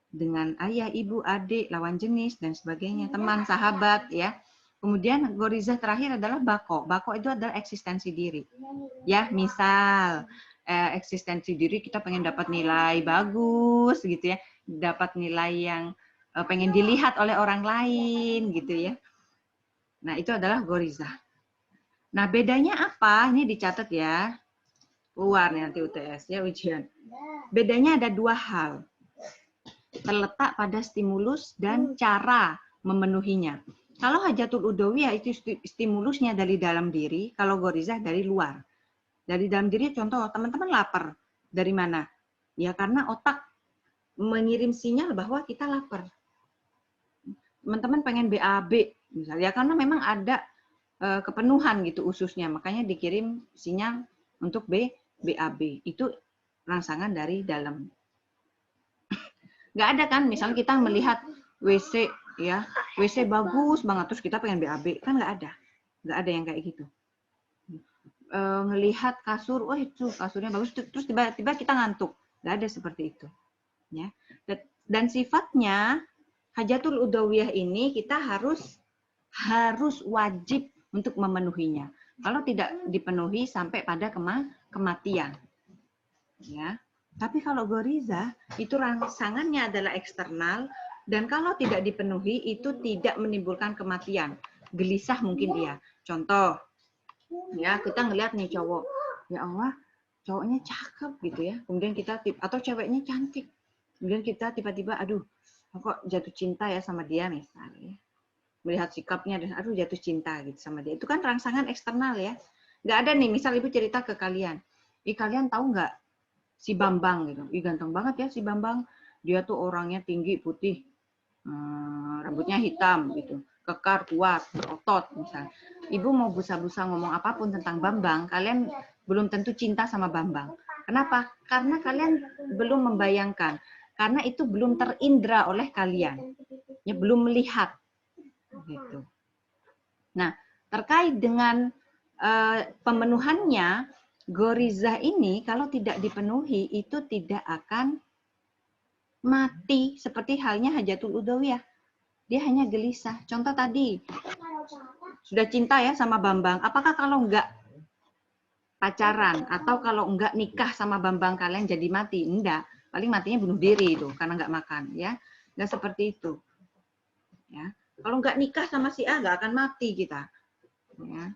[SPEAKER 1] dengan ayah, ibu, adik, lawan jenis dan sebagainya, teman, sahabat ya. Kemudian ghoriza terakhir adalah bako. Bako itu adalah eksistensi diri. Ya, misal eksistensi diri, kita pengen dapat nilai bagus gitu ya, dapat nilai yang pengen dilihat oleh orang lain gitu ya. Nah, itu adalah goriza. Nah, bedanya apa? Ini dicatat ya. Keluar nih nanti UTS ya, ujian. Bedanya ada dua hal. Terletak pada stimulus dan cara memenuhinya. Kalau hajatul udawiyah itu stimulusnya dari dalam diri, kalau goriza dari luar. Dari dalam diri, contoh teman-teman lapar. Dari mana? Ya karena otak mengirim sinyal bahwa kita lapar. Teman-teman pengen BAB, misalnya, karena memang ada kepenuhan gitu ususnya, makanya dikirim sinyal untuk BAB. Itu rangsangan dari dalam. Nggak ada kan, misalnya kita melihat WC, ya WC bagus banget, terus kita pengen BAB, kan nggak ada yang kayak gitu. Ngelihat kasur, oh itu kasurnya bagus, terus tiba-tiba kita ngantuk, nggak ada seperti itu, ya. Dan sifatnya hajatul udawiyah ini kita harus wajib untuk memenuhinya. Kalau tidak dipenuhi sampai pada kematian, ya. Tapi kalau goriza itu rangsangannya adalah eksternal, dan kalau tidak dipenuhi itu tidak menimbulkan kematian. Gelisah mungkin dia. Contoh, ya kita ngelihat nih cowok, ya Allah cowoknya cakep gitu ya, kemudian kita atau ceweknya cantik, kemudian kita tiba-tiba aduh kok jatuh cinta ya sama dia misalnya, melihat sikapnya dan aduh jatuh cinta gitu sama dia, itu kan rangsangan eksternal ya. Nggak ada nih, misal ibu cerita ke kalian, kalian tahu nggak si Bambang gitu, ganteng banget ya si Bambang, dia tuh orangnya tinggi putih, rambutnya hitam gitu, kekar, kuat, berotot misalnya. Ibu mau busa-busa ngomong apapun tentang Bambang, kalian belum tentu cinta sama Bambang. Kenapa? Karena kalian belum membayangkan, karena itu belum terindra oleh kalian, ya belum melihat. Gitu. Nah, terkait dengan pemenuhannya, goriza ini kalau tidak dipenuhi itu tidak akan mati seperti halnya hajatul udawiyah. Dia hanya gelisah. Contoh tadi, sudah cinta ya sama Bambang. Apakah kalau enggak pacaran atau kalau enggak nikah sama Bambang kalian jadi mati? Enggak. Paling matinya bunuh diri itu karena enggak makan, ya. Enggak seperti itu. Ya. Kalau enggak nikah sama si A enggak akan mati kita. Ya.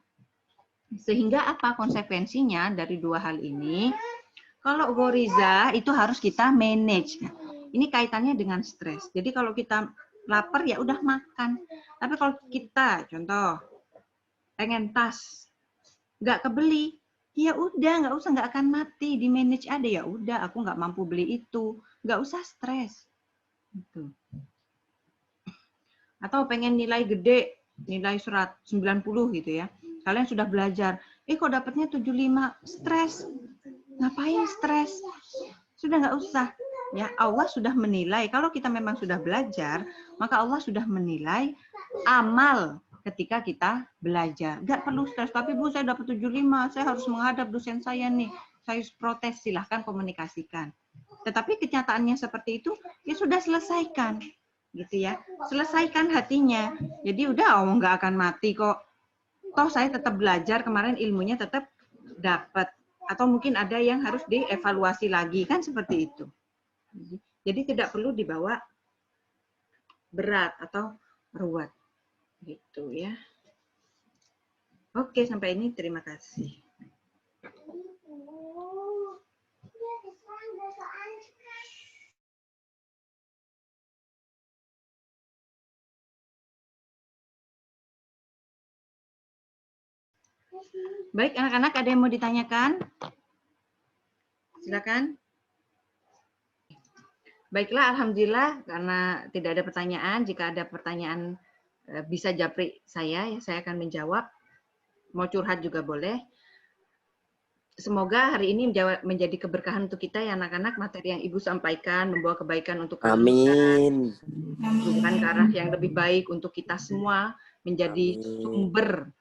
[SPEAKER 1] Sehingga apa konsekuensinya dari dua hal ini? Kalau goriza itu harus kita manage. Ini kaitannya dengan stres. Jadi kalau kita lapar ya udah makan. Tapi kalau kita contoh pengen tas nggak kebeli, ya udah nggak usah, nggak akan mati, di manage ada, ya udah aku nggak mampu beli itu, nggak usah stres. Gitu. Atau pengen nilai gede, nilai 90 gitu ya. Kalian sudah belajar, kok dapatnya 75, stres. Ngapain stres? Sudah nggak usah. Ya, Allah sudah menilai, kalau kita memang sudah belajar, maka Allah sudah menilai amal ketika kita belajar. Nggak perlu stres, tapi Bu saya dapat 75, saya harus menghadap dosen saya nih. Saya protes, silahkan komunikasikan. Tetapi kenyataannya seperti itu, ya sudah selesaikan. Gitu ya. Selesaikan hatinya. Jadi udah, oh nggak akan mati kok. Toh saya tetap belajar, kemarin ilmunya tetap dapat. Atau mungkin ada yang harus dievaluasi lagi, kan seperti itu. Jadi tidak perlu dibawa berat atau ruwet. Gitu ya. Oke, sampai ini terima kasih. Baik, anak-anak ada yang mau ditanyakan? Silakan. Baiklah, alhamdulillah karena tidak ada pertanyaan. Jika ada pertanyaan bisa japri saya akan menjawab. Mau curhat juga boleh. Semoga hari ini menjadi keberkahan untuk kita ya anak-anak. Materi yang Ibu sampaikan membawa kebaikan untuk kalian.
[SPEAKER 2] Amin.
[SPEAKER 1] Bukan ke arah yang lebih baik untuk kita semua, menjadi sumber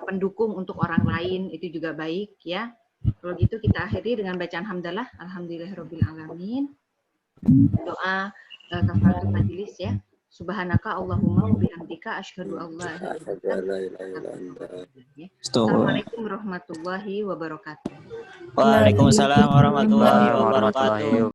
[SPEAKER 1] pendukung untuk orang lain, itu juga baik ya. Kalau gitu kita akhiri dengan bacaan hamdalah. Alhamdulillahirabbil alamin. Doa kafaratul majelis ya. Subhanaka Allahumma wa bihamdika asyhadu an la ilaha illa anta. Assalamualaikum warahmatullahi wabarakatuh.
[SPEAKER 2] Waalaikumsalam warahmatullahi wabarakatuh.